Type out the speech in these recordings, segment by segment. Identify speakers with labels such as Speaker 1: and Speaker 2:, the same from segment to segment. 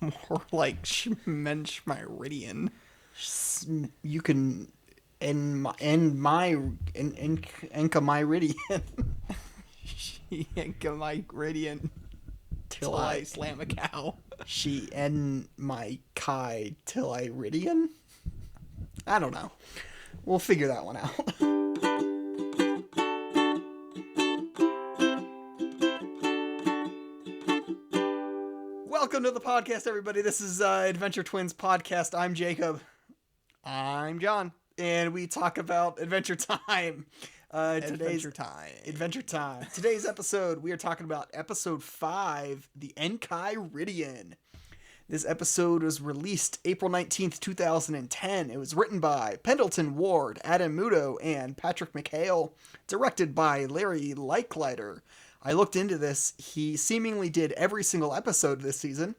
Speaker 1: More like Enchiridion.
Speaker 2: You can end my Enchiridion
Speaker 1: Enchiridion. Till I slam a cow.
Speaker 2: She end my Kai till I Ridian? I don't know. We'll figure that one out. Welcome to the podcast, everybody. This is Adventure Twins Podcast. I'm Jacob.
Speaker 1: I'm John.
Speaker 2: And we talk about Adventure Time.
Speaker 1: Adventure Time.
Speaker 2: Today's episode, we are talking about episode 5, the Enchiridion. This episode was released April 19th, 2010. It was written by Pendleton Ward, Adam Muto, and Patrick McHale. Directed by Larry Leichleiter. I looked into this. He seemingly did every single episode this season.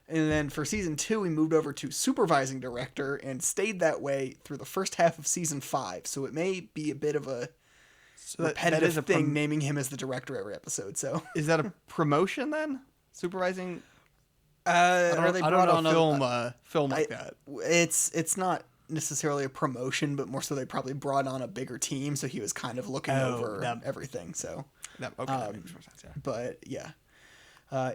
Speaker 2: And then for season 2, he moved over to supervising director and stayed that way through the first half of season 5. So it may be a bit of a repetitive thing naming him as the director every episode. So
Speaker 1: is that a promotion then? Supervising?
Speaker 2: I
Speaker 1: don't know film like that.
Speaker 2: It's not necessarily a promotion, but more so they probably brought on a bigger team, so he was kind of looking over everything. So
Speaker 1: that makes more sense. Yeah.
Speaker 2: But yeah.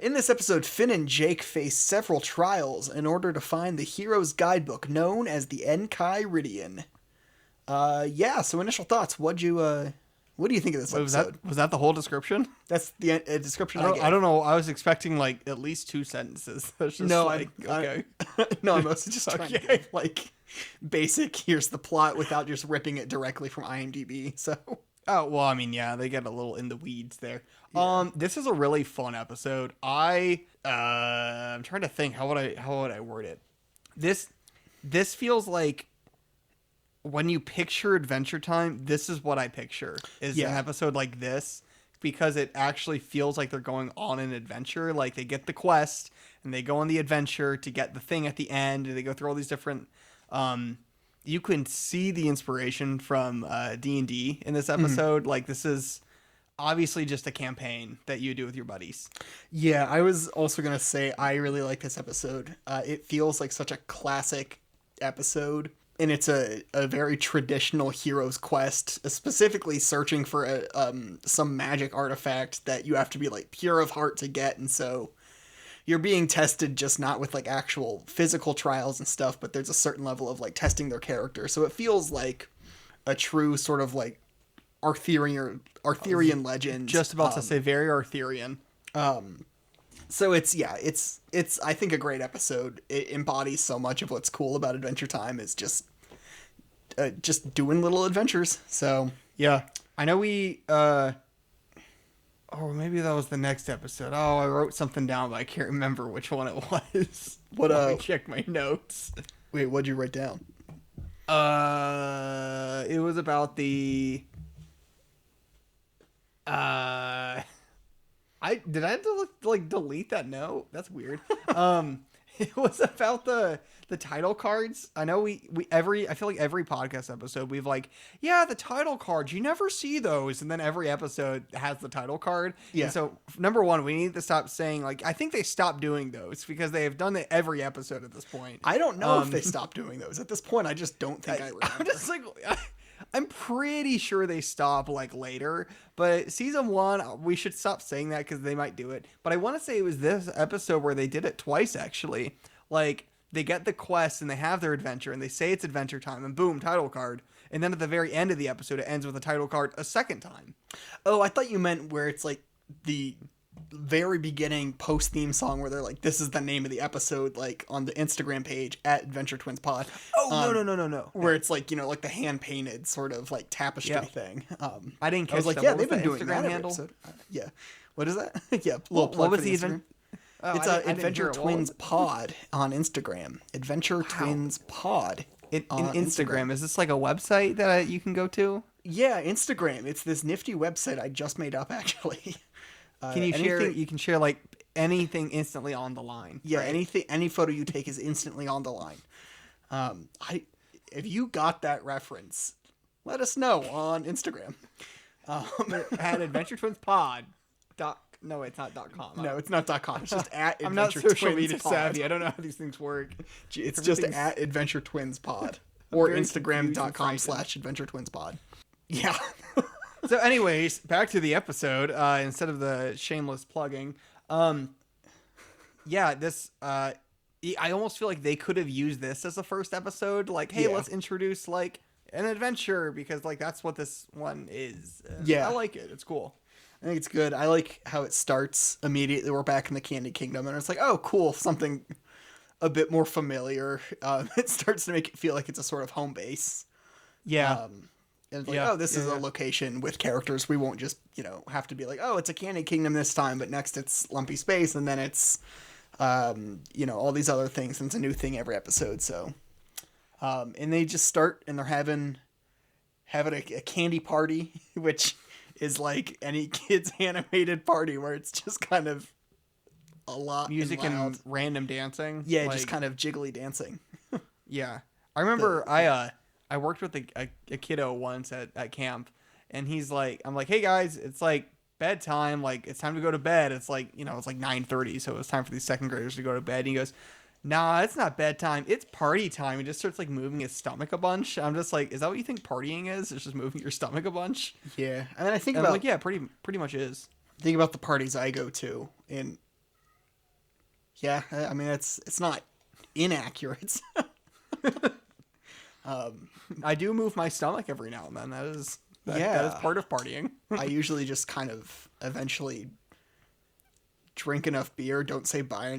Speaker 2: In this episode, Finn and Jake face several trials in order to find the hero's guidebook known as the Enchiridion. So initial thoughts. What do you think of this episode?
Speaker 1: Was that the whole description?
Speaker 2: That's the description I gave.
Speaker 1: I don't know. I was expecting like at least 2 sentences. Okay.
Speaker 2: No, I'm mostly just trying to give like basic, here's the plot without just ripping it directly from IMDb. So.
Speaker 1: Oh, well, I mean, yeah, they get a little in the weeds there. Yeah. This is a really fun episode. I'm trying to think, how would I word it? This feels like when you picture Adventure Time, this is what I picture is an episode like this, because it actually feels like they're going on an adventure. Like they get the quest and they go on the adventure to get the thing at the end, and they go through all these different, you can see the inspiration from D&D in this episode. Mm-hmm. Like this is obviously just a campaign that you do with your buddies.
Speaker 2: Yeah, I was also going to say I really like this episode. It feels like such a classic episode, and it's a very traditional hero's quest, specifically searching for some magic artifact that you have to be like pure of heart to get, and so you're being tested just not with like actual physical trials and stuff, but there's a certain level of like testing their character. So it feels like a true sort of like Arthurian legend.
Speaker 1: Just about to say very Arthurian.
Speaker 2: So it's I think a great episode. It embodies so much of what's cool about Adventure Time is just doing little adventures. So
Speaker 1: yeah, I know we or maybe that was the next episode. Oh, I wrote something down, but I can't remember which one it was. Let me check my notes.
Speaker 2: Wait, what'd you write down?
Speaker 1: It was about the. I have to like delete that note? That's weird. It was about the title cards. I know I feel like every podcast episode we've like, yeah, the title cards, you never see those. And then every episode has the title card. Yeah. And so number one, we need to stop saying like, I think they stopped doing those because they have done it every episode at this point.
Speaker 2: I don't know if they stopped doing those at this point. I just don't think I remember.
Speaker 1: I'm just like, I'm pretty sure they stop like later, but season 1, we should stop saying that because they might do it. But I want to say it was this episode where they did it twice, actually. Like they get the quest and they have their adventure and they say it's Adventure Time and boom, title card. And then at the very end of the episode, it ends with a title card a second time.
Speaker 2: Oh, I thought you meant where it's like the very beginning post theme song where they're like, this is the name of the episode, like on the Instagram page at Adventure Twins Pod.
Speaker 1: Oh, no.
Speaker 2: Where it's like, you know, like the hand painted sort of like tapestry thing.
Speaker 1: I didn't catch
Speaker 2: I was like,
Speaker 1: that.
Speaker 2: yeah,
Speaker 1: What
Speaker 2: they've been
Speaker 1: was
Speaker 2: doing
Speaker 1: the
Speaker 2: that
Speaker 1: Instagram handle.
Speaker 2: episode. Yeah. What is that? Yeah.
Speaker 1: What was the Instagram?
Speaker 2: It's Adventure Twins Pod on Instagram. Adventure Twins Pod.
Speaker 1: In Instagram. Is this like a website that you can go to?
Speaker 2: Yeah, Instagram. It's this nifty website I just made up, actually.
Speaker 1: Can you share? You can share like anything instantly on the line.
Speaker 2: Yeah,
Speaker 1: right?
Speaker 2: any photo you take is instantly on the line. If you got that reference, let us know on Instagram.
Speaker 1: At Adventure Twins Pod. No, it's not .com.
Speaker 2: No, it's not .com. It's just at
Speaker 1: I'm not
Speaker 2: Adventure
Speaker 1: social
Speaker 2: Twins
Speaker 1: media
Speaker 2: Pod.
Speaker 1: savvy. I don't know how these things work.
Speaker 2: It's just at Adventure Twins Pod. Or
Speaker 1: very confused and frightened.
Speaker 2: Instagram.com/Adventure Twins Pod. Yeah.
Speaker 1: So anyways, back to the episode, instead of the shameless plugging. Yeah, this, I almost feel like they could have used this as the first episode. Like, hey, let's introduce, like, an adventure, because, like, that's what this one is.
Speaker 2: Yeah.
Speaker 1: I like it. It's cool.
Speaker 2: I think it's good. I like how it starts immediately. We're back in the Candy Kingdom, and it's like, oh, cool, something a bit more familiar. It starts to make it feel like it's a sort of home base.
Speaker 1: Yeah.
Speaker 2: And it's like, this is a location with characters. We won't just, have to be like, oh, it's a Candy Kingdom this time, but next it's Lumpy Space, and then it's, all these other things, and it's a new thing every episode. So, and they just start, and they're having a candy party, which is like any kid's animated party where it's just kind of a lot
Speaker 1: music
Speaker 2: and
Speaker 1: and random dancing.
Speaker 2: Yeah,
Speaker 1: like,
Speaker 2: just kind of jiggly dancing.
Speaker 1: Yeah. I remember I worked with a kiddo once at camp, and he's like, I'm like, hey guys, it's like bedtime, like it's time to go to bed. It's like, it's like 9:30, so it was time for these second graders to go to bed. And he goes, nah, it's not bedtime, it's party time. He just starts like moving his stomach a bunch. I'm just like, is that what you think partying is? It's just moving your stomach a bunch?
Speaker 2: Yeah. I mean, I think
Speaker 1: and
Speaker 2: about
Speaker 1: I'm like, yeah, pretty much is.
Speaker 2: Think about the parties I go to, and yeah, I mean, it's not inaccurate.
Speaker 1: I do move my stomach every now and then. That is part of partying.
Speaker 2: I usually just kind of eventually drink enough beer, don't say bye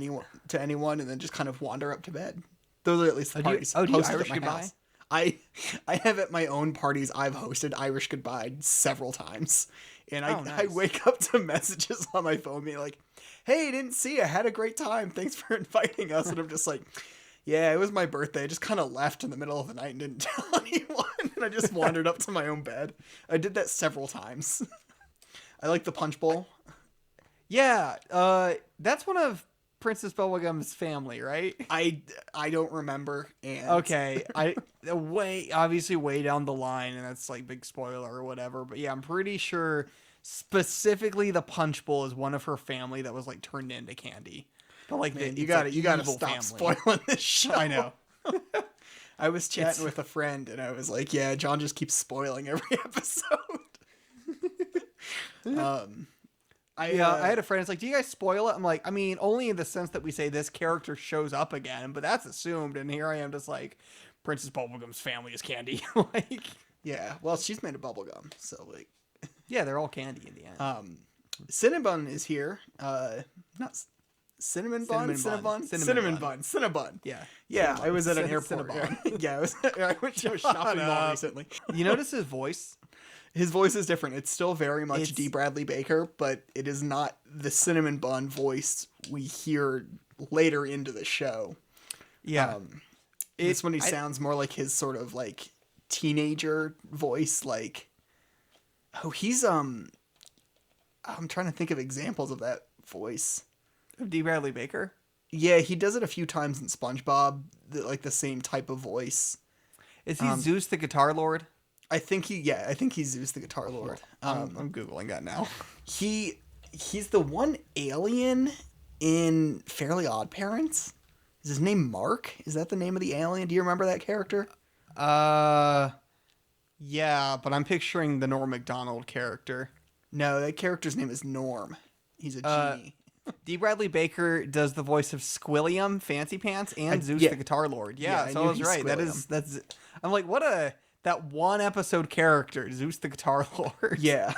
Speaker 2: to anyone, and then just kind of wander up to bed. Those are at least the parties
Speaker 1: do you
Speaker 2: hosted
Speaker 1: Irish
Speaker 2: at my
Speaker 1: goodbye?
Speaker 2: house. I have at my own parties I've hosted Irish Goodbye several times, and I
Speaker 1: nice.
Speaker 2: wake up to messages on my phone being like, hey, didn't see you, had a great time, thanks for inviting us. And I'm just like, yeah, it was my birthday. I just kind of left in the middle of the night and didn't tell anyone. And I just wandered up to my own bed. I did that several times. I like the punch bowl.
Speaker 1: Yeah, that's one of Princess Bubblegum's family, right?
Speaker 2: I don't remember. And
Speaker 1: Okay, obviously way down the line, and that's like big spoiler or whatever. But yeah, I'm pretty sure specifically the punch bowl is one of her family that was like turned into candy. But like,
Speaker 2: man, you gotta stop spoiling this show.
Speaker 1: I know.
Speaker 2: I was chatting with a friend, and I was like, yeah, John just keeps spoiling every episode. I
Speaker 1: had a friend. It's like, do you guys spoil it? I'm like, I mean, only in the sense that we say this character shows up again, but that's assumed. And here I am, just like, Princess Bubblegum's family is candy. Like,
Speaker 2: yeah. Well, she's made of bubblegum, so like,
Speaker 1: yeah, they're all candy in the end.
Speaker 2: Cinnabon is here. Not cinnamon bun. Cinnabon.
Speaker 1: Yeah.
Speaker 2: Yeah. I was at an airport.
Speaker 1: Cinnabon.
Speaker 2: Yeah. I went to a shopping mall recently.
Speaker 1: You notice his voice?
Speaker 2: His voice is different. It's still very much D. Bradley Baker, but it is not the cinnamon bun voice we hear later into the show.
Speaker 1: Yeah.
Speaker 2: It's when he sounds more like his sort of like teenager voice. Like, oh, he's I'm trying to think of examples of that voice.
Speaker 1: Of D. Bradley Baker?
Speaker 2: Yeah, he does it a few times in SpongeBob, like the same type of voice.
Speaker 1: Is he Zeus the Guitar Lord?
Speaker 2: I think he's Zeus the Guitar Lord.
Speaker 1: I'm Googling that now.
Speaker 2: He's the one alien in Fairly Odd Parents. Is his name Mark? Is that the name of the alien? Do you remember that character?
Speaker 1: Yeah, but I'm picturing the Norm Macdonald character.
Speaker 2: No, that character's name is Norm. He's a genie.
Speaker 1: D. Bradley Baker does the voice of Squilliam, Fancy Pants, and Zeus the Guitar Lord. Yeah, so I was right. That's. I'm like, that one episode character, Zeus the Guitar Lord.
Speaker 2: Yeah.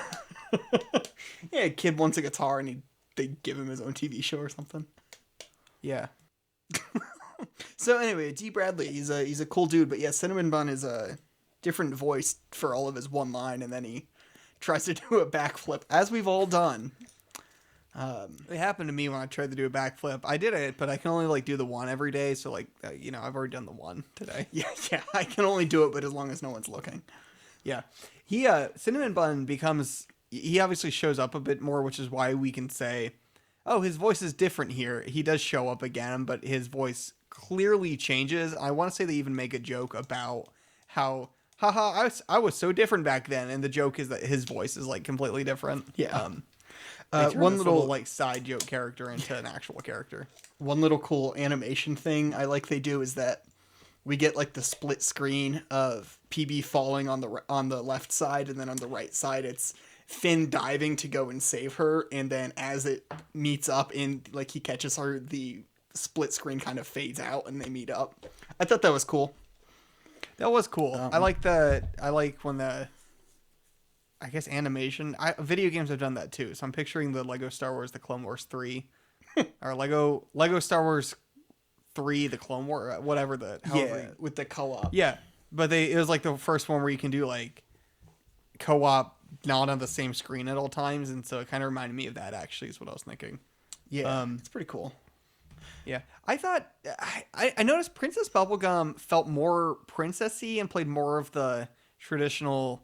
Speaker 2: Yeah, a kid wants a guitar and they give him his own TV show or something.
Speaker 1: Yeah.
Speaker 2: So anyway, D. Bradley, he's a cool dude, but yeah, Cinnamon Bun is a different voice for all of his one line, and then he tries to do a backflip, as we've all done.
Speaker 1: It happened to me when I tried to do a backflip. I did it, but I can only like do the one every day. So like, I've already done the one today.
Speaker 2: Yeah, I can only do it, but as long as no one's looking.
Speaker 1: Yeah, Cinnamon Bun he obviously shows up a bit more, which is why we can say, oh, his voice is different here. He does show up again, but his voice clearly changes. I want to say they even make a joke about how, haha, I was so different back then, and the joke is that his voice is like completely different.
Speaker 2: Yeah.
Speaker 1: They turn
Speaker 2: One
Speaker 1: this
Speaker 2: little
Speaker 1: like side joke character into an actual character.
Speaker 2: One little cool animation thing I like they do is that we get like the split screen of PB falling on the left side, and then on the right side it's Finn diving to go and save her, and then as it meets up and like he catches her, the split screen kind of fades out and they meet up. I thought that was cool.
Speaker 1: That was cool. I like when the, I guess, animation. Video games have done that too. So I'm picturing the Lego Star Wars: The Clone Wars 3, or Lego Star Wars 3: The Clone War, whatever
Speaker 2: With the co-op.
Speaker 1: Yeah, but it was like the first one where you can do like co-op, not on the same screen at all times, and so it kind of reminded me of that. Actually, is what I was thinking.
Speaker 2: Yeah, it's pretty cool.
Speaker 1: Yeah, I thought I noticed Princess Bubblegum felt more princessy and played more of the traditional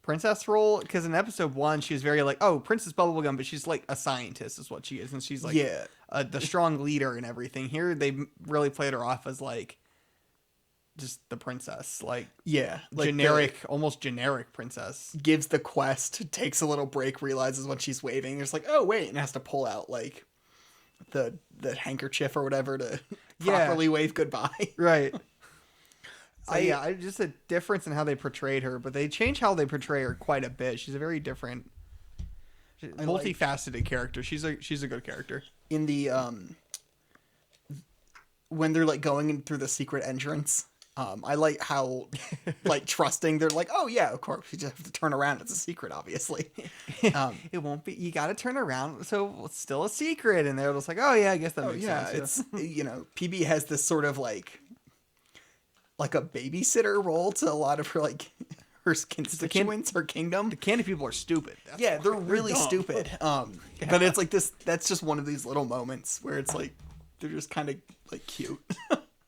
Speaker 1: princess role, because in episode 1 she was very like, oh, Princess Bubblegum, but she's like a scientist is what she is, and she's like the strong leader and everything. Here they really played her off as like just the princess, like generic, almost generic princess.
Speaker 2: Gives the quest, takes a little break, realizes when she's waving, there's like, oh wait, and has to pull out like the handkerchief or whatever to properly wave goodbye.
Speaker 1: Right. I just a difference in how they portrayed her, but they changed how they portray her quite a bit. She's a very different, multifaceted character. She's a good character.
Speaker 2: In the when they're like going in through the secret entrance, I like how like trusting they're like, oh yeah, of course, you just have to turn around. It's a secret, obviously.
Speaker 1: It won't be. You got to turn around, so it's still a secret. And they're just like, oh yeah, I guess that makes sense.
Speaker 2: It's PB has this sort of like a babysitter role to a lot of her like her constituents, her kingdom.
Speaker 1: The candy people are stupid.
Speaker 2: They're really stupid. But it's like this. That's just one of these little moments where it's like they're just kind of like cute.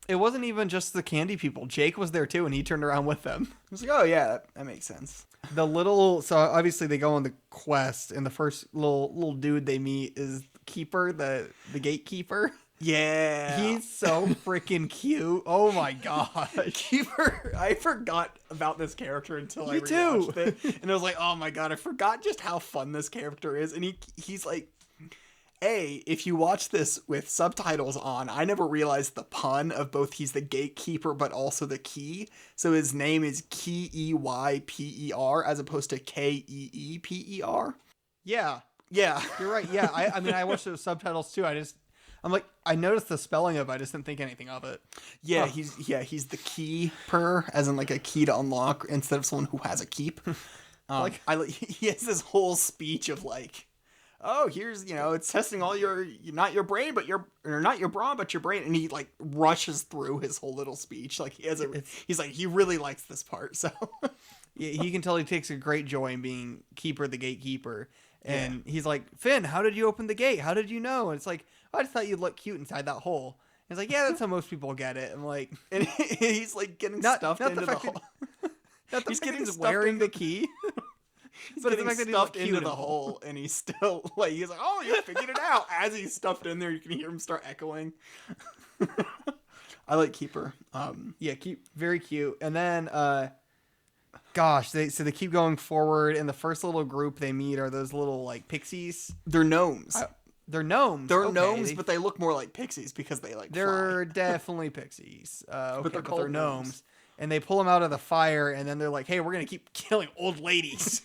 Speaker 1: It wasn't even just the candy people. Jake was there too, and he turned around with them.
Speaker 2: I was like, oh yeah, that makes sense.
Speaker 1: So obviously they go on the quest, and the first little dude they meet is Keeper, the gatekeeper.
Speaker 2: Yeah.
Speaker 1: He's so freaking cute. Oh my gosh.
Speaker 2: Keeper, I forgot about this character until I rewatched it. And I was like, oh my god, I forgot just how fun this character is. And he's like, if you watch this with subtitles on, I never realized the pun of both he's the gatekeeper but also the key. So his name is Keyper as opposed to Keeper.
Speaker 1: Yeah.
Speaker 2: Yeah.
Speaker 1: You're right. Yeah. I mean, I watched those subtitles too. I'm like, I noticed the spelling of it. I just didn't think anything of it.
Speaker 2: Yeah, he's the keeper, as in like a key to unlock instead of someone who has a keep. He has this whole speech of like, oh, here's, it's testing all your, not your brain, but not your brawn, but your brain. And he like rushes through his whole little speech. Like he's like, he really likes this part. So
Speaker 1: yeah, he can tell he takes a great joy in being Keeper, the gatekeeper. And he's like, Finn, how did you open the gate? How did you know? And it's like, I just thought you'd look cute inside that hole. And it's like, yeah, that's how most people get it. I'm like,
Speaker 2: and he's like getting stuffed into the hole.
Speaker 1: He's getting wearing the key.
Speaker 2: He's getting stuffed into the hole, and he's still like, he's like, oh, you figured it out. As he's stuffed in there, you can hear him start echoing. I like Keeper.
Speaker 1: Very cute. And then, they keep going forward, and the first little group they meet are those little like pixies.
Speaker 2: They're gnomes.
Speaker 1: They're gnomes.
Speaker 2: They're gnomes, but they look more like pixies because they like
Speaker 1: They're
Speaker 2: fly.
Speaker 1: Definitely pixies.
Speaker 2: But they're
Speaker 1: gnomes. And they pull them out of the fire, and then they're like, hey, we're going to keep killing old ladies.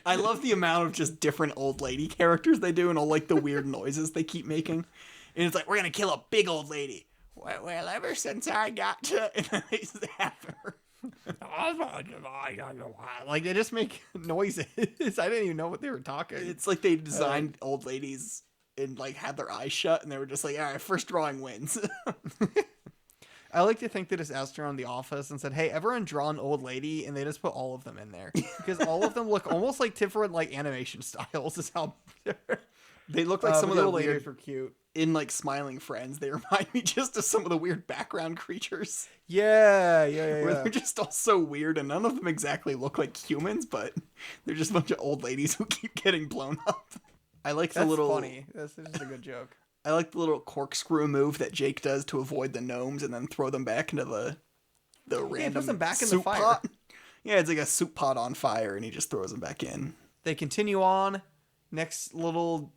Speaker 2: I love the amount of just different old lady characters they do and all like the weird noises they keep making. And it's like, we're going to kill a big old lady. Well, ever since I got to... And then they zap her.
Speaker 1: Like, they just make noises. I didn't even know what they were talking.
Speaker 2: It's like they designed old ladies and like had their eyes shut, and they were just like, all right, first drawing wins.
Speaker 1: I like to think they just asked around the office and said, hey, everyone draw an old lady, and they just put all of them in there. Because all of them look almost like different like animation styles is how
Speaker 2: they look like some of the
Speaker 1: old
Speaker 2: weird
Speaker 1: ladies were cute.
Speaker 2: In like Smiling Friends, they remind me just of some of the weird background creatures.
Speaker 1: Yeah.
Speaker 2: Where they're just all so weird, and none of them exactly look like humans, but they're just a bunch of old ladies who keep getting blown up. I like the little...
Speaker 1: funny. That's just a good joke.
Speaker 2: I like the little corkscrew move that Jake does to avoid the gnomes and then throw them back into the random
Speaker 1: puts them back in
Speaker 2: soup
Speaker 1: the fire.
Speaker 2: pot. Yeah, it's like a soup pot on fire, and he just throws them back in.
Speaker 1: They continue on, next little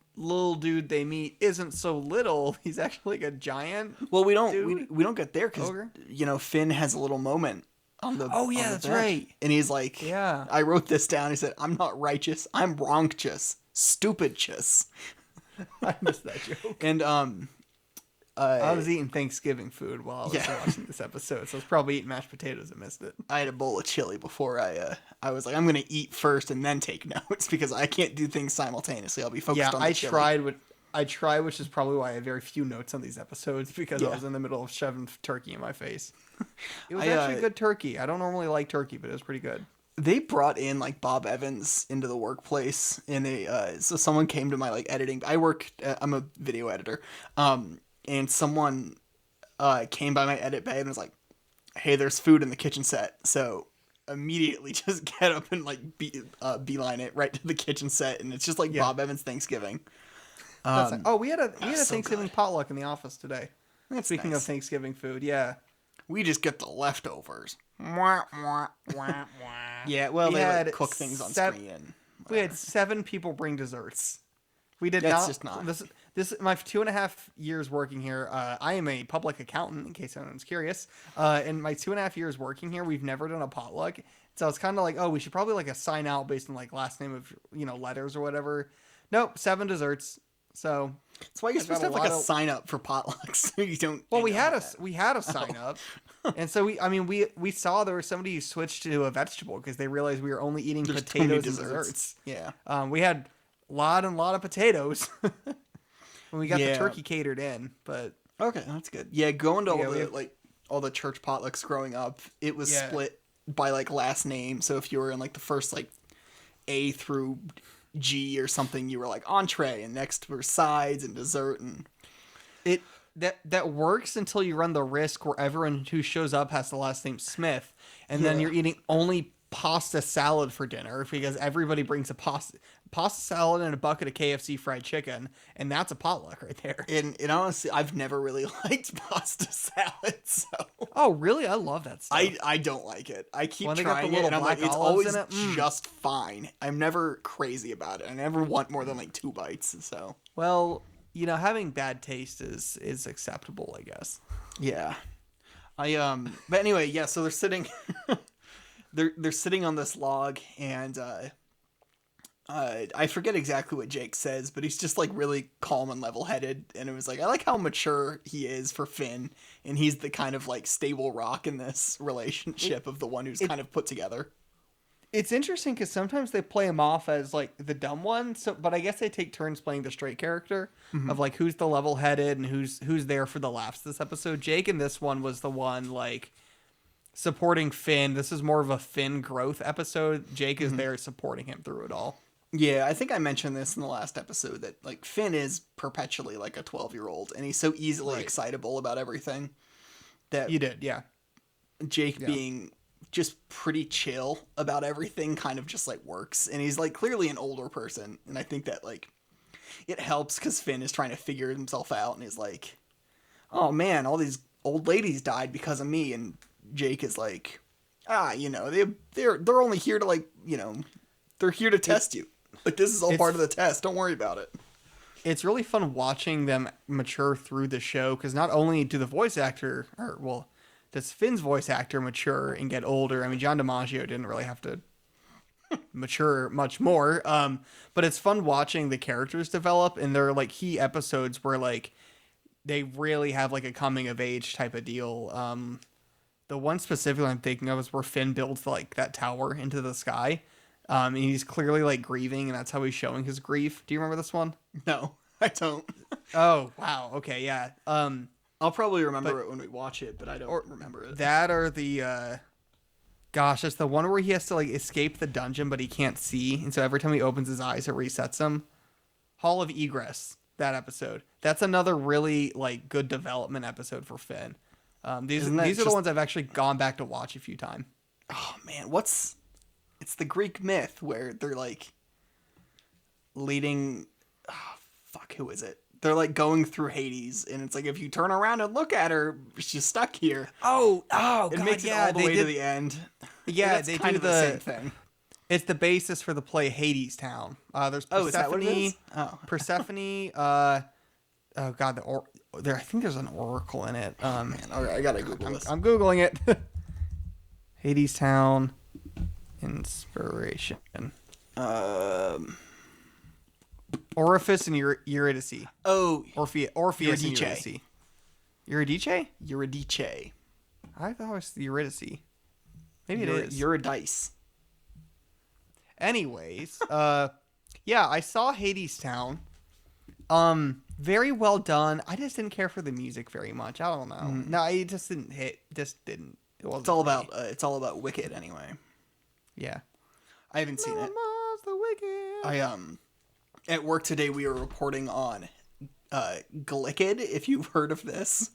Speaker 1: dude they meet isn't so little. He's actually like a giant.
Speaker 2: Well, we
Speaker 1: dude.
Speaker 2: don't get there because
Speaker 1: Ogre?
Speaker 2: Finn has a little moment on the
Speaker 1: Oh, yeah,
Speaker 2: on the
Speaker 1: that's
Speaker 2: bench.
Speaker 1: right.
Speaker 2: And he's like,
Speaker 1: Yeah.
Speaker 2: I wrote this down. He said, I'm not righteous, I'm wrongchous, stupidchous.
Speaker 1: I missed that joke.
Speaker 2: And
Speaker 1: I was eating Thanksgiving food while I was
Speaker 2: Yeah.
Speaker 1: watching this episode, so I was probably eating mashed potatoes and missed it.
Speaker 2: I had a bowl of chili before I was like, I'm gonna eat first and then take notes because I can't do things simultaneously. I'll be focused on the chili.
Speaker 1: I tried, which is probably why I have very few notes on these episodes because I
Speaker 2: Yeah.
Speaker 1: was in the middle of shoving turkey in my face. It was
Speaker 2: I,
Speaker 1: actually good turkey. I don't normally like turkey, but it was pretty good.
Speaker 2: They brought in like Bob Evans into the workplace, and so someone came to my like editing. I'm a video editor, and someone came by my edit bay and was like, "Hey, there's food in the kitchen set." So immediately just get up and like beeline it right to the kitchen set, and it's just like Bob Evans Thanksgiving.
Speaker 1: We had a
Speaker 2: so
Speaker 1: Thanksgiving
Speaker 2: good.
Speaker 1: potluck in the office today.
Speaker 2: That's
Speaker 1: Speaking
Speaker 2: nice.
Speaker 1: of Thanksgiving food, yeah.
Speaker 2: We just get the leftovers. Yeah, well,
Speaker 1: We
Speaker 2: they
Speaker 1: had
Speaker 2: like cook things on
Speaker 1: sev-
Speaker 2: screen. And
Speaker 1: We had 7 people bring desserts. We did
Speaker 2: That's
Speaker 1: not.
Speaker 2: just not-
Speaker 1: This my 2.5 years working here. I am a public accountant, in case anyone's curious. In my 2.5 years working here, we've never done a potluck. So it's kind of like, oh, we should probably like assign out based on like last name of letters or whatever. Nope, 7 desserts. So
Speaker 2: that's why you're
Speaker 1: I've got
Speaker 2: supposed to have
Speaker 1: a
Speaker 2: like a
Speaker 1: lot of-
Speaker 2: sign up for potlucks so you don't.
Speaker 1: Well,
Speaker 2: end
Speaker 1: we
Speaker 2: up
Speaker 1: had
Speaker 2: with that.
Speaker 1: we had a sign up, and so we saw there was somebody who switched to a vegetable because they realized we were only eating
Speaker 2: There's too many
Speaker 1: potatoes and desserts.
Speaker 2: Yeah.
Speaker 1: We had a lot of potatoes when we got the
Speaker 2: Yeah.
Speaker 1: turkey catered in, but
Speaker 2: Okay, that's good. Yeah, going to all
Speaker 1: Yeah, we
Speaker 2: the
Speaker 1: have-
Speaker 2: all the church potlucks growing up, it was
Speaker 1: Yeah.
Speaker 2: split by like last name. So if you were in like the first like A through G or something, you were like entree, and next were sides and dessert, and
Speaker 1: it that works until you run the risk where everyone who shows up has the last name Smith, and then
Speaker 2: Yeah.
Speaker 1: you're eating only pasta salad for dinner because everybody brings a pasta salad and a bucket of KFC fried chicken, and that's a potluck right there.
Speaker 2: and honestly, I've never really liked pasta salad, so
Speaker 1: Oh, really? I love that stuff.
Speaker 2: I don't like it. I keep
Speaker 1: When they got the
Speaker 2: trying it,
Speaker 1: little
Speaker 2: and I'm like,
Speaker 1: black
Speaker 2: it's
Speaker 1: olives
Speaker 2: always
Speaker 1: in it,
Speaker 2: just fine. I'm never crazy about it. I never want more than like 2 bites. So
Speaker 1: Well, having bad taste is acceptable, I guess.
Speaker 2: yeah, But anyway, yeah. So they're sitting, they're sitting on this log, and I forget exactly what Jake says, but he's just like really calm and level-headed, and it was like I like how mature he is for Finn, and he's the kind of like stable rock in this relationship of the one who's kind of put together.
Speaker 1: It's interesting because sometimes they play him off as like the dumb one. So, but I guess they take turns playing the straight character of like who's the level-headed and who's there for the laughs this episode. Jake in this one was the one like supporting Finn. This is more of a Finn growth episode. Jake is there supporting him through it all.
Speaker 2: Yeah, I think I mentioned this in the last episode that like Finn is perpetually like a 12-year-old, and he's so easily
Speaker 1: Right.
Speaker 2: excitable about everything that
Speaker 1: You did, yeah.
Speaker 2: Jake being just pretty chill about everything kind of just like works. And he's like clearly an older person, and I think that like it helps because Finn is trying to figure himself out, and he's like, oh man, all these old ladies died because of me, and Jake is like, they're only here to like, they're here to test you. Like, this is all part of the test. Don't worry about it.
Speaker 1: It's really fun watching them mature through the show because not only do the voice actor, does Finn's voice actor mature and get older. I mean, John DiMaggio didn't really have to mature much more. But it's fun watching the characters develop, and there are like key episodes where like they really have like a coming of age type of deal. The one specifically I'm thinking of is where Finn builds like that tower into the sky. And he's clearly like grieving, and that's how he's showing his grief. Do you remember this one?
Speaker 2: No, I don't.
Speaker 1: Oh, wow. Okay, yeah.
Speaker 2: I'll probably remember it when we watch it, but I don't remember it.
Speaker 1: That or the it's the one where he has to like escape the dungeon but he can't see, and so every time he opens his eyes it resets him. Hall of Egress, that episode. That's another really like good development episode for Finn. These are the ones I've actually gone back to watch a few times.
Speaker 2: Oh man, it's the Greek myth where they're like leading who is it? They're like going through Hades, and it's like if you turn around and look at her, she's stuck here.
Speaker 1: Oh,
Speaker 2: It makes it all the way to the end.
Speaker 1: Yeah,
Speaker 2: That's
Speaker 1: they
Speaker 2: kind
Speaker 1: do
Speaker 2: of the same thing.
Speaker 1: It's the basis for the play Hades Town. There's
Speaker 2: Oh, is that what it
Speaker 1: Persephone.
Speaker 2: is? Oh.
Speaker 1: Persephone. Oh God, there. I think there's an oracle in it.
Speaker 2: Man, all right, I gotta Google this.
Speaker 1: I'm googling it. Hades Town inspiration. Orifice and Eurydice.
Speaker 2: Oh,
Speaker 1: Orpheus and
Speaker 2: Eurydice.
Speaker 1: Eurydice.
Speaker 2: Eurydice.
Speaker 1: I thought it was Eurydice. Maybe it is.
Speaker 2: Eurydice.
Speaker 1: Anyways, yeah, I saw Hades Town. Very well done. I just didn't care for the music very much. I don't know. No, it just didn't hit. Just didn't. It wasn't.
Speaker 2: It's all about Wicked anyway.
Speaker 1: Yeah.
Speaker 2: I haven't seen it.
Speaker 1: The Wicked.
Speaker 2: At work today we were reporting on Glicked, if you've heard of this.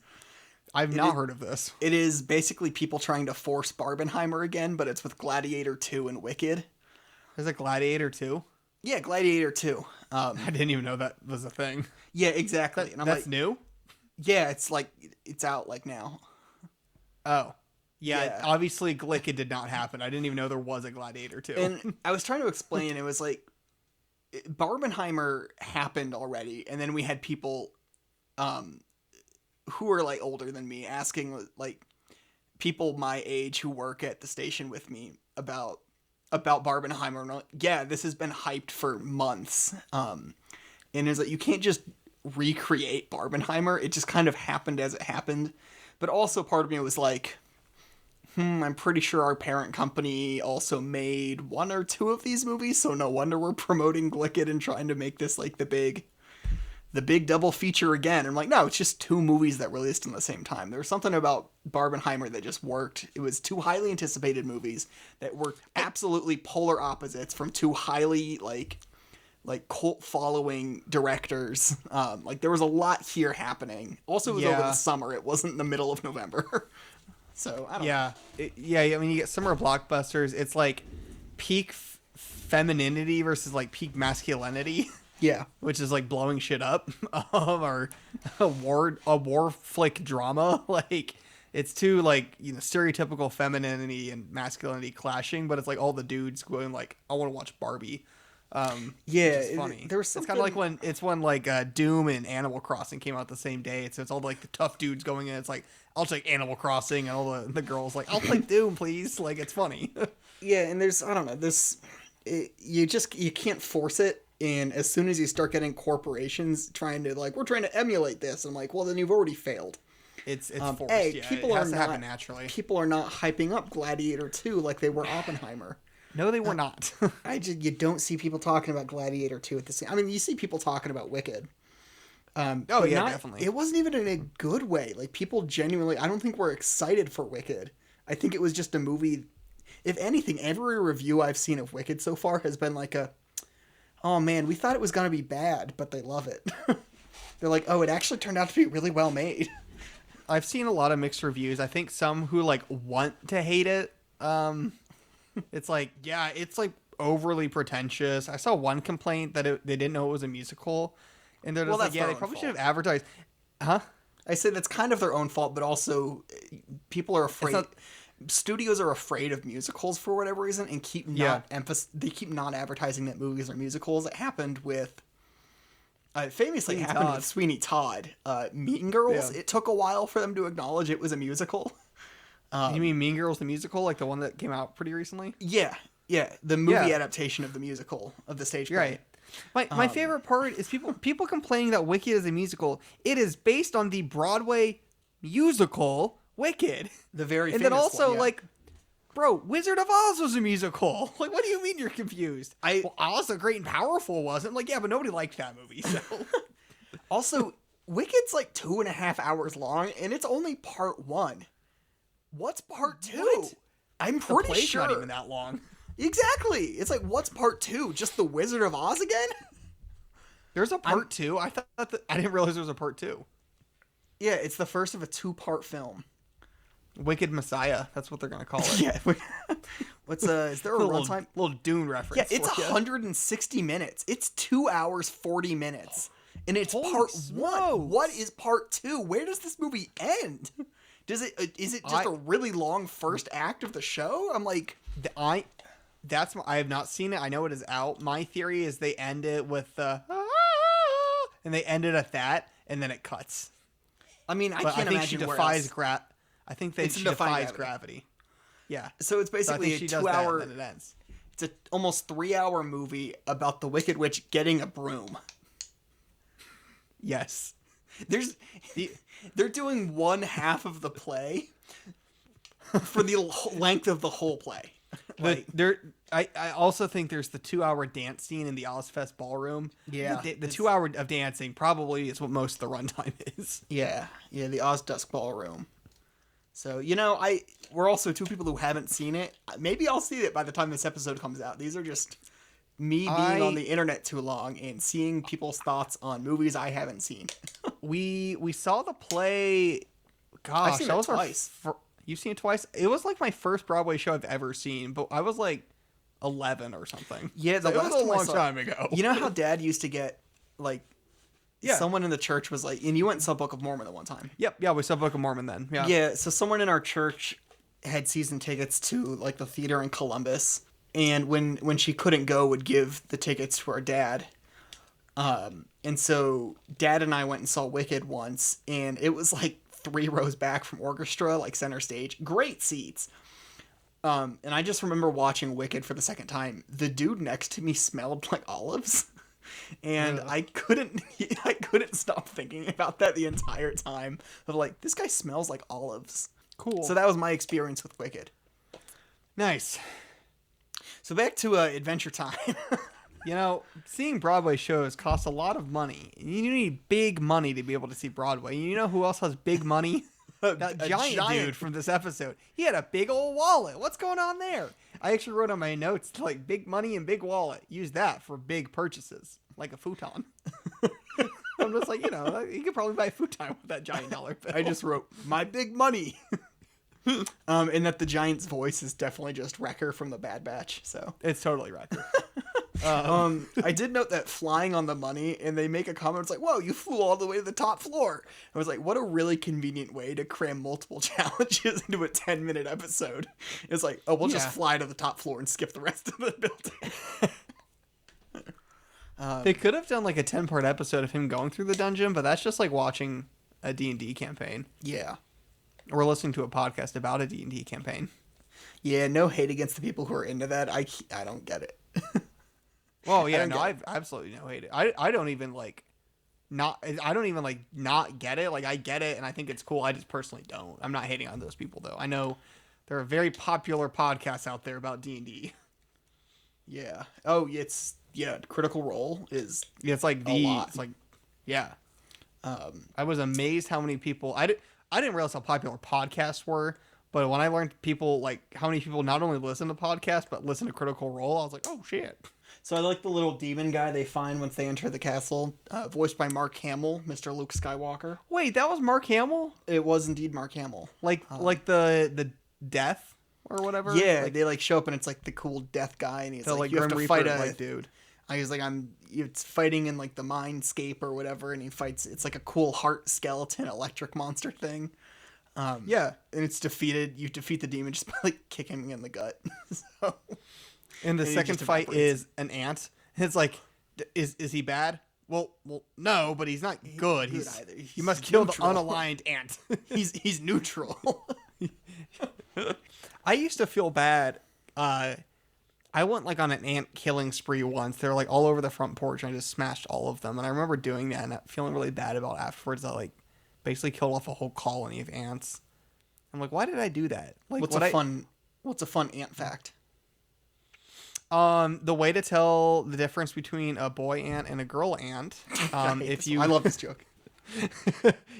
Speaker 1: I've not heard of this.
Speaker 2: It is basically people trying to force Barbenheimer again, but it's with Gladiator 2 and Wicked.
Speaker 1: There's a Gladiator too.
Speaker 2: Yeah, Gladiator 2.
Speaker 1: I didn't even know that was a thing.
Speaker 2: Yeah, exactly. And I'm
Speaker 1: That's
Speaker 2: like,
Speaker 1: new?
Speaker 2: yeah, it's out like now.
Speaker 1: Oh. Yeah,
Speaker 2: Yeah.
Speaker 1: obviously Glicked did not happen. I didn't even know there was a Gladiator 2.
Speaker 2: And I was trying to explain, it was like, Barbenheimer happened already, and then we had people who are like older than me asking like people my age who work at the station with me about Barbenheimer. And yeah, this has been hyped for months. And it's like you can't just recreate Barbenheimer. It just kind of happened as it happened. But also part of me was like, I'm pretty sure our parent company also made one or two of these movies, so no wonder we're promoting Glicked and trying to make this like the big double feature again. I'm like, no, it's just two movies that released in the same time. There was something about Barbenheimer that just worked. It was two highly anticipated movies that were absolutely polar opposites from two highly like cult following directors. Like there was a lot here happening. Also, it was over the summer. It wasn't in the middle of November. So I don't know.
Speaker 1: I mean, you get summer blockbusters. It's like peak femininity versus like peak masculinity.
Speaker 2: Yeah,
Speaker 1: which is like blowing shit up, or a war flick drama. Like it's two like stereotypical femininity and masculinity clashing, but it's like all the dudes going like, I want to watch Barbie. It's funny.
Speaker 2: There was something...
Speaker 1: It's kind of like when Doom and Animal Crossing came out the same day. So it's all like the tough dudes going in. It's like, I'll take Animal Crossing, and all the girls like, I'll play Doom, please. Like it's funny.
Speaker 2: Yeah, and there's I don't know you can't force it. And as soon as you start getting corporations trying to like, we're trying to emulate this, I'm like, well, then you've already failed.
Speaker 1: It's forced.
Speaker 2: People
Speaker 1: it has
Speaker 2: are
Speaker 1: to
Speaker 2: not
Speaker 1: happen naturally.
Speaker 2: People are not hyping up Gladiator 2 like they were Oppenheimer.
Speaker 1: No, they were not.
Speaker 2: You don't see people talking about Gladiator 2 at the same. I mean, you see people talking about Wicked.
Speaker 1: Definitely.
Speaker 2: It wasn't even in a good way. Like people genuinely, I don't think we're excited for Wicked. I think it was just a movie. If anything, every review I've seen of Wicked so far has been like oh man, we thought it was going to be bad, but they love it. They're like, oh, it actually turned out to be really well made.
Speaker 1: I've seen a lot of mixed reviews. I think some who like want to hate it. It's like, yeah, it's like overly pretentious. I saw one complaint that they didn't know it was a musical. And they're just like, yeah, they probably should have advertised. Huh?
Speaker 2: I say that's kind of their own fault, but also people are afraid. Studios are afraid of musicals for whatever reason and keep not advertising that movies are musicals. It happened with with Sweeney Todd. Mean Girls. Yeah. It took a while for them to acknowledge it was a musical.
Speaker 1: You mean Mean Girls the musical, like the one that came out pretty recently?
Speaker 2: Yeah, the movie adaptation of the musical of the stage play.
Speaker 1: Right. My favorite part is people complaining that Wicked is a musical. It is based on the Broadway musical Wicked.
Speaker 2: The very
Speaker 1: and
Speaker 2: famous
Speaker 1: then also
Speaker 2: one, yeah.
Speaker 1: like, bro, Wizard of Oz was a musical. Like, what do you mean you're confused? Oz the Great and Powerful wasn't. Like, yeah, but nobody liked that movie. So
Speaker 2: also, Wicked's like 2.5 hours long, and it's only part 1. What's part 2?
Speaker 1: What?
Speaker 2: I'm pretty sure
Speaker 1: not even that long.
Speaker 2: Exactly. It's like, what's part 2? Just the Wizard of Oz again?
Speaker 1: There's a part 2. I didn't realize there was a part 2.
Speaker 2: Yeah, it's the first of a 2-part film.
Speaker 1: Wicked Messiah. That's what they're gonna call it.
Speaker 2: Yeah. What's is there a runtime?
Speaker 1: Little Dune reference.
Speaker 2: Yeah, it's 160 minutes. It's 2 hours 40 minutes, and it's part 1. What is part 2? Where does this movie end? Is it just a really long first act of the show? I'm like,
Speaker 1: I have not seen it. I know it is out. My theory is they end it with the and they end it at that, and then it cuts.
Speaker 2: I mean, I
Speaker 1: But
Speaker 2: can't
Speaker 1: I think
Speaker 2: imagine
Speaker 1: she
Speaker 2: where
Speaker 1: defies
Speaker 2: else.
Speaker 1: I think
Speaker 2: It's
Speaker 1: she
Speaker 2: in defying
Speaker 1: defies gravity. Yeah.
Speaker 2: So it's
Speaker 1: So I
Speaker 2: basically
Speaker 1: think
Speaker 2: a
Speaker 1: she does that,
Speaker 2: 2-hour.
Speaker 1: and then it ends.
Speaker 2: It's a almost 3-hour movie about the Wicked Witch getting a broom.
Speaker 1: Yes.
Speaker 2: There's they're doing one half of the play for the length of the whole play. Like,
Speaker 1: I also think there's the 2-hour dance scene in the Ozfest ballroom.
Speaker 2: Yeah,
Speaker 1: The 2 hour of dancing probably is what most of the runtime is.
Speaker 2: yeah, the Ozdusk Ballroom. So we're also two people who haven't seen it. Maybe I'll see it by the time this episode comes out. These are just me being on the internet too long and seeing people's thoughts on movies I haven't seen.
Speaker 1: We saw the play. Gosh,
Speaker 2: I've seen
Speaker 1: that
Speaker 2: it
Speaker 1: was
Speaker 2: twice.
Speaker 1: You've seen it twice? It was like my first Broadway show I've ever seen, but I was like 11 or something.
Speaker 2: Yeah,
Speaker 1: So it was a
Speaker 2: I
Speaker 1: long
Speaker 2: saw
Speaker 1: time ago.
Speaker 2: You know how Dad used to get like,
Speaker 1: Yeah.
Speaker 2: someone in the church was like, and you went and saw Book of Mormon at one time.
Speaker 1: Yep, yeah, we saw Book of Mormon then. Yeah.
Speaker 2: Yeah, so someone in our church had season tickets to like the theater in Columbus, and when she couldn't go, would give the tickets to our dad. And so Dad and I went and saw Wicked once, and it was like 3 rows back from orchestra, like center stage, great seats. And I just remember watching Wicked for the second time. The dude next to me smelled like olives. And I couldn't stop thinking about that the entire time of like, this guy smells like olives.
Speaker 1: Cool.
Speaker 2: So that was my experience with Wicked.
Speaker 1: Nice.
Speaker 2: So back to Adventure Time.
Speaker 1: Seeing Broadway shows costs a lot of money. You need big money to be able to see Broadway. You know who else has big money? That
Speaker 2: A
Speaker 1: giant dude from this episode. He had a big old wallet. What's going on there? I actually wrote on my notes, like, big money and big wallet. Use that for big purchases, like a futon. I'm just like, you could probably buy a futon with that giant dollar bill.
Speaker 2: I just wrote, my big money. And that the giant's voice is definitely just Wrecker from the Bad Batch. So
Speaker 1: It's totally Wrecker.
Speaker 2: I did note that flying on the money, and they make a comment, it's like, whoa, you flew all the way to the top floor. I was like, what a really convenient way to cram multiple challenges into a 10-minute episode. It's like, oh, we'll just fly to the top floor and skip the rest of the building.
Speaker 1: They could have done like a 10-part episode of him going through the dungeon, but that's just like watching a D&D campaign.
Speaker 2: Yeah.
Speaker 1: Or listening to a podcast about a D&D campaign.
Speaker 2: Yeah, no hate against the people who are into that. I don't get it.
Speaker 1: Well, yeah, no, I've absolutely no hate it. I don't even like not get it. Like, I get it and I think it's cool. I just personally don't. I'm not hating on those people though. I know there are very popular podcasts out there about D&D.
Speaker 2: Yeah. Oh, Critical Role is
Speaker 1: It's like
Speaker 2: a lot.
Speaker 1: It's like, yeah. I was amazed how many people I didn't realize how popular podcasts were, but when I learned how many people not only listen to podcasts but listen to Critical Role, I was like, oh shit.
Speaker 2: So I like the little demon guy they find once they enter the castle, voiced by Mark Hamill, Mr. Luke Skywalker.
Speaker 1: Wait, that was Mark Hamill?
Speaker 2: It was indeed Mark Hamill.
Speaker 1: Like the death or whatever?
Speaker 2: Yeah,
Speaker 1: Like,
Speaker 2: they show up and it's like the cool death guy, and he's
Speaker 1: the,
Speaker 2: like, you have
Speaker 1: Grim
Speaker 2: to
Speaker 1: Reaper,
Speaker 2: fight a
Speaker 1: dude.
Speaker 2: He's like, it's fighting in like the mindscape or whatever, and he fights. It's like a cool heart skeleton electric monster thing.
Speaker 1: Yeah,
Speaker 2: and it's defeated. You defeat the demon just by like kicking him in the gut. So,
Speaker 1: and the
Speaker 2: he
Speaker 1: second
Speaker 2: just
Speaker 1: fight
Speaker 2: evaporates.
Speaker 1: is an ant. It's like, is he bad? Well, no, but he's not good.
Speaker 2: Good
Speaker 1: He's
Speaker 2: either.
Speaker 1: you must
Speaker 2: He's
Speaker 1: kill
Speaker 2: neutral.
Speaker 1: the unaligned ant.
Speaker 2: he's neutral.
Speaker 1: I used to feel bad. I went like on an ant killing spree once. They were like all over the front porch, and I just smashed all of them. And I remember doing that and feeling really bad about it afterwards. I like basically killed off a whole colony of ants. I'm like, why did I do that? Like,
Speaker 2: What's a fun ant fact?
Speaker 1: The way to tell the difference between a boy ant and a girl ant,
Speaker 2: I love this joke.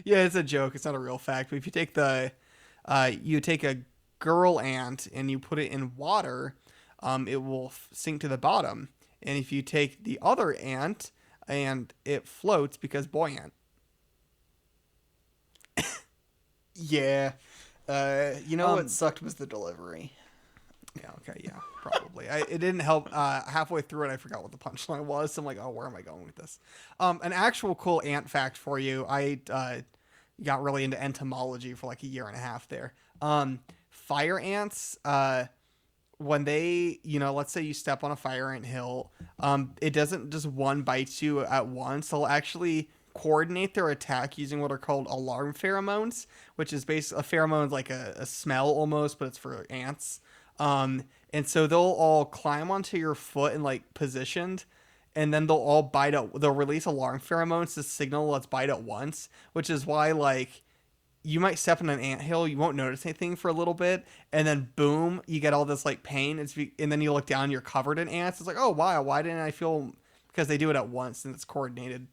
Speaker 1: yeah, it's a joke. It's not a real fact. But if you take you take a girl ant and you put it in water, it will sink to the bottom. And if you take the other ant and it floats because boy ant.
Speaker 2: Yeah. What sucked was the delivery.
Speaker 1: Yeah, okay, yeah, probably. It didn't help. Halfway through it, I forgot what the punchline was. So I'm like, oh, where am I going with this? An actual cool ant fact for you. I got really into entomology for like a year and a half there. Fire ants, when they, let's say you step on a fire ant hill, it doesn't just one bites you at once. They'll actually coordinate their attack using what are called alarm pheromones, which is basically a pheromone like a smell almost, but it's for ants. And so they'll all climb onto your foot and like positioned, and then they'll all bite at. They'll release alarm pheromones to signal let's bite at once, which is why like you might step on an anthill, you won't notice anything for a little bit, and then boom, you get all this like pain. And then you look down, you're covered in ants. It's like, oh wow, why didn't I feel? Because they do it at once and it's coordinated.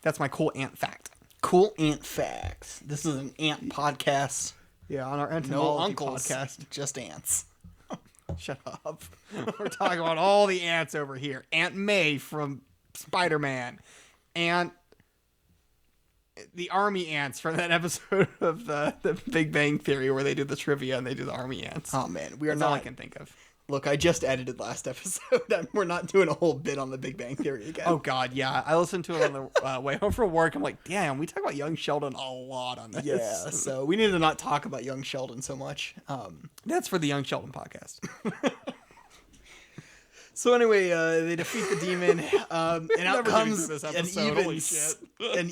Speaker 1: That's my cool ant fact.
Speaker 2: Cool ant facts. This is an ant podcast.
Speaker 1: Yeah, on our
Speaker 2: No
Speaker 1: entomology
Speaker 2: uncles,
Speaker 1: podcast.
Speaker 2: just ants.
Speaker 1: Shut up. We're talking about all the ants over here. Aunt May from Spider-Man. The army ants from that episode of the Big Bang Theory where they do the trivia and they do the army ants.
Speaker 2: Oh man, we are
Speaker 1: That's
Speaker 2: not.
Speaker 1: all I can think of.
Speaker 2: Look, I just edited last episode. We're not doing a whole bit on the Big Bang Theory again.
Speaker 1: Oh god, yeah. I listened to it on the way home from work. I'm like, damn, we talk about young Sheldon a lot on this.
Speaker 2: Yeah, so we need to not talk about young Sheldon so much.
Speaker 1: That's for the Young Sheldon podcast.
Speaker 2: So anyway, they defeat the demon, and out
Speaker 1: Never getting
Speaker 2: comes
Speaker 1: through this
Speaker 2: an
Speaker 1: episode, holy shit.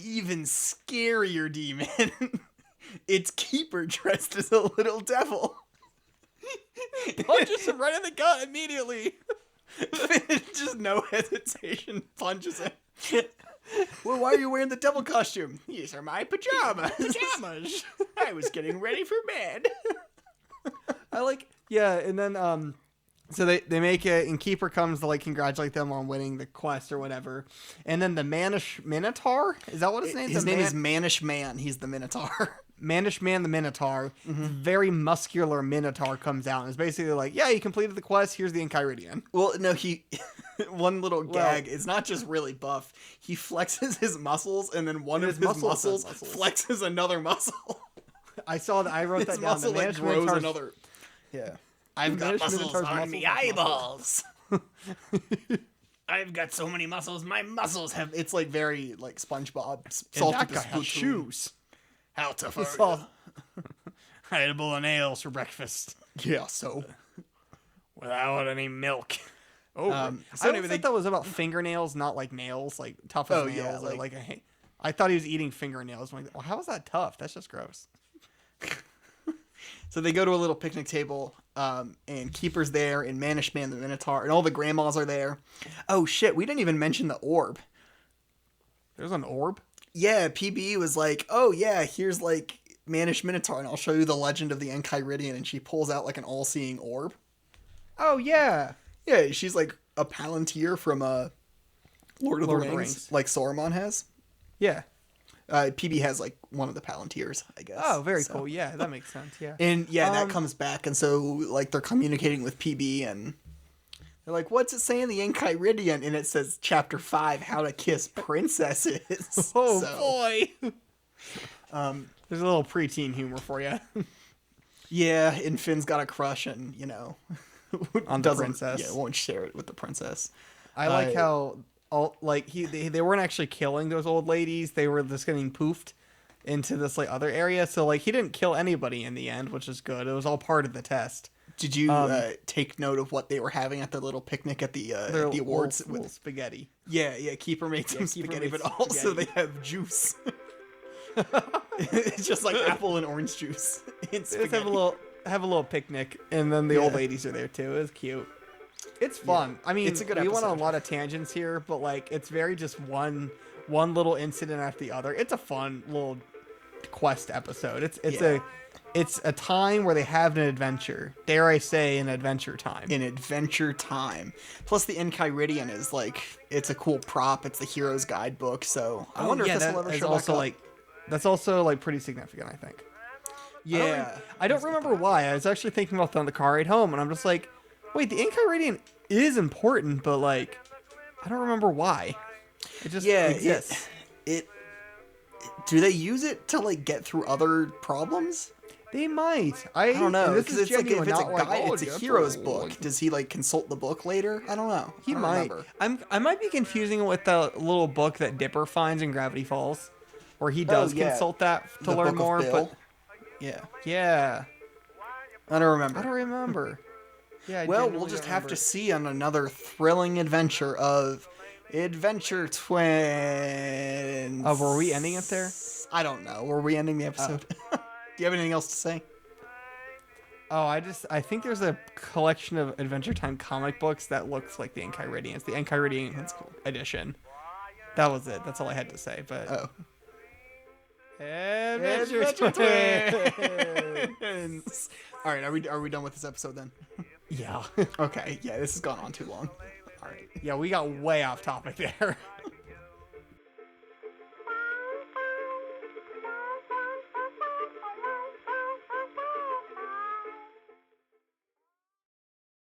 Speaker 2: even scarier demon. It's Keeper dressed as a little devil.
Speaker 1: Punches him right in the gut immediately.
Speaker 2: Just no hesitation, punches him. Well, why are you wearing the devil costume? These are my pajamas. I was getting ready for bed.
Speaker 1: And then so they make it, and Keeper comes to like congratulate them on winning the quest or whatever. And then the Manish Minotaur, is that what his name is?
Speaker 2: His name is Manish Man. He's the Minotaur.
Speaker 1: Manish Man the Minotaur, very muscular Minotaur comes out and is basically like, yeah, you completed the quest, here's the Enchiridion.
Speaker 2: Well, no, one little gag, it's not just really buff. He flexes his muscles, and then one of his muscles flexes another muscle.
Speaker 1: I saw that, I wrote
Speaker 2: His
Speaker 1: that down.
Speaker 2: muscle
Speaker 1: The
Speaker 2: like
Speaker 1: Manish
Speaker 2: grows
Speaker 1: Minotaur's-
Speaker 2: another. Yeah. I've got
Speaker 1: Manish
Speaker 2: muscles
Speaker 1: Minotaur's
Speaker 2: on
Speaker 1: muscles
Speaker 2: the
Speaker 1: have
Speaker 2: eyeballs. I've got so many muscles, my muscles have... It's like very, like, SpongeBob.
Speaker 1: And
Speaker 2: Salted
Speaker 1: that
Speaker 2: the
Speaker 1: guy has
Speaker 2: spoon.
Speaker 1: shoes.
Speaker 2: How tough
Speaker 1: It's
Speaker 2: are
Speaker 1: all- I had a bowl of nails for breakfast.
Speaker 2: you? Yeah, so...
Speaker 1: Without any milk.
Speaker 2: So
Speaker 1: I
Speaker 2: anyway,
Speaker 1: always thought that was about fingernails, not like nails, like tough as
Speaker 2: Oh, yeah,
Speaker 1: nails.
Speaker 2: like-
Speaker 1: I thought he was eating fingernails. I'm like, well, how is that tough? That's just gross.
Speaker 2: So they go to a little picnic table, and Keeper's there, and Manish Man the Minotaur, and all the grandmas are there. Oh shit, we didn't even mention the orb.
Speaker 1: There's an orb?
Speaker 2: Yeah, PB was like, oh yeah, here's like Manish Minotaur, and I'll show you the legend of the Enchiridion, and she pulls out like an all-seeing orb.
Speaker 1: Oh, yeah.
Speaker 2: Yeah, she's like a Palantir from Lord of the Rings, like Sauron has.
Speaker 1: Yeah.
Speaker 2: PB has like one of the Palantirs, I guess.
Speaker 1: Oh, very cool. Yeah, that makes sense. Yeah.
Speaker 2: And yeah, that comes back, and so like they're communicating with PB, and they're like, "What's it saying? The Enchiridion?" And it says Chapter 5: How to Kiss Princesses.
Speaker 1: Oh
Speaker 2: So,
Speaker 1: boy. There's a little preteen humor for you.
Speaker 2: yeah, and Finn's got a crush, and
Speaker 1: On the princess.
Speaker 2: Yeah, won't share it with the princess.
Speaker 1: I like how they weren't actually killing those old ladies. They were just getting poofed into this like other area. So like he didn't kill anybody in the end, which is good. It was all part of the test.
Speaker 2: Did you take note of what they were having at their little picnic at the awards?
Speaker 1: Little spaghetti.
Speaker 2: Yeah, Keeper made some
Speaker 1: Keeper
Speaker 2: spaghetti,
Speaker 1: made
Speaker 2: but
Speaker 1: some
Speaker 2: also
Speaker 1: spaghetti.
Speaker 2: they have juice. It's just like apple and orange juice in
Speaker 1: Just
Speaker 2: spaghetti.
Speaker 1: have a little picnic, and then the old ladies are there too. It's cute. It's fun. I mean,
Speaker 2: It's a good
Speaker 1: we went on a
Speaker 2: episode.
Speaker 1: lot of tangents here, but like it's very just one little incident after the other. It's a fun little quest episode. It's a time where they have an adventure. Dare I say, an adventure time.
Speaker 2: In Adventure Time. Plus, the Enchiridion is like, it's a cool prop. It's the hero's guidebook. So I wonder if this will ever
Speaker 1: is
Speaker 2: show
Speaker 1: also
Speaker 2: back up.
Speaker 1: like that's also like pretty significant. I think.
Speaker 2: Yeah.
Speaker 1: I don't remember why. I was actually thinking about that on the car ride home, and I'm just like, wait, the Enchiridion is important, but like, I don't remember why. It just exists.
Speaker 2: Do they use it to like get through other problems?
Speaker 1: They might. I
Speaker 2: I don't know.
Speaker 1: This
Speaker 2: Because
Speaker 1: is
Speaker 2: it's like if
Speaker 1: genuine,
Speaker 2: it's a
Speaker 1: not like,
Speaker 2: guide,
Speaker 1: oh,
Speaker 2: it's a
Speaker 1: the
Speaker 2: hero's
Speaker 1: Emperor,
Speaker 2: book.
Speaker 1: like-
Speaker 2: Does he like consult the book later? I don't know.
Speaker 1: He
Speaker 2: I don't
Speaker 1: might.
Speaker 2: remember.
Speaker 1: I might be confusing it with the little book that Dipper finds in Gravity Falls, where he does
Speaker 2: yeah.
Speaker 1: consult that to
Speaker 2: The
Speaker 1: learn
Speaker 2: Book of
Speaker 1: more.
Speaker 2: Bill.
Speaker 1: But
Speaker 2: Yeah.
Speaker 1: yeah,
Speaker 2: I don't remember.
Speaker 1: I don't remember. Yeah. I
Speaker 2: Well, we'll
Speaker 1: genuinely
Speaker 2: just
Speaker 1: don't
Speaker 2: have to
Speaker 1: remember.
Speaker 2: see on another thrilling adventure of Adventure Twins.
Speaker 1: Were we ending it there?
Speaker 2: I don't know. Were we ending the episode? Do you have anything else to say?
Speaker 1: Oh, I think there's a collection of Adventure Time comic books that looks like the Enchiridion. It's the Enchiridion
Speaker 2: That's cool.
Speaker 1: edition. That was it. That's all I had to say. But
Speaker 2: Oh.
Speaker 1: Adventure
Speaker 2: Twins. All right, are we done with this episode then?
Speaker 1: Yeah.
Speaker 2: Okay, yeah, this has gone on too long.
Speaker 1: All right. Yeah, we got way off topic there.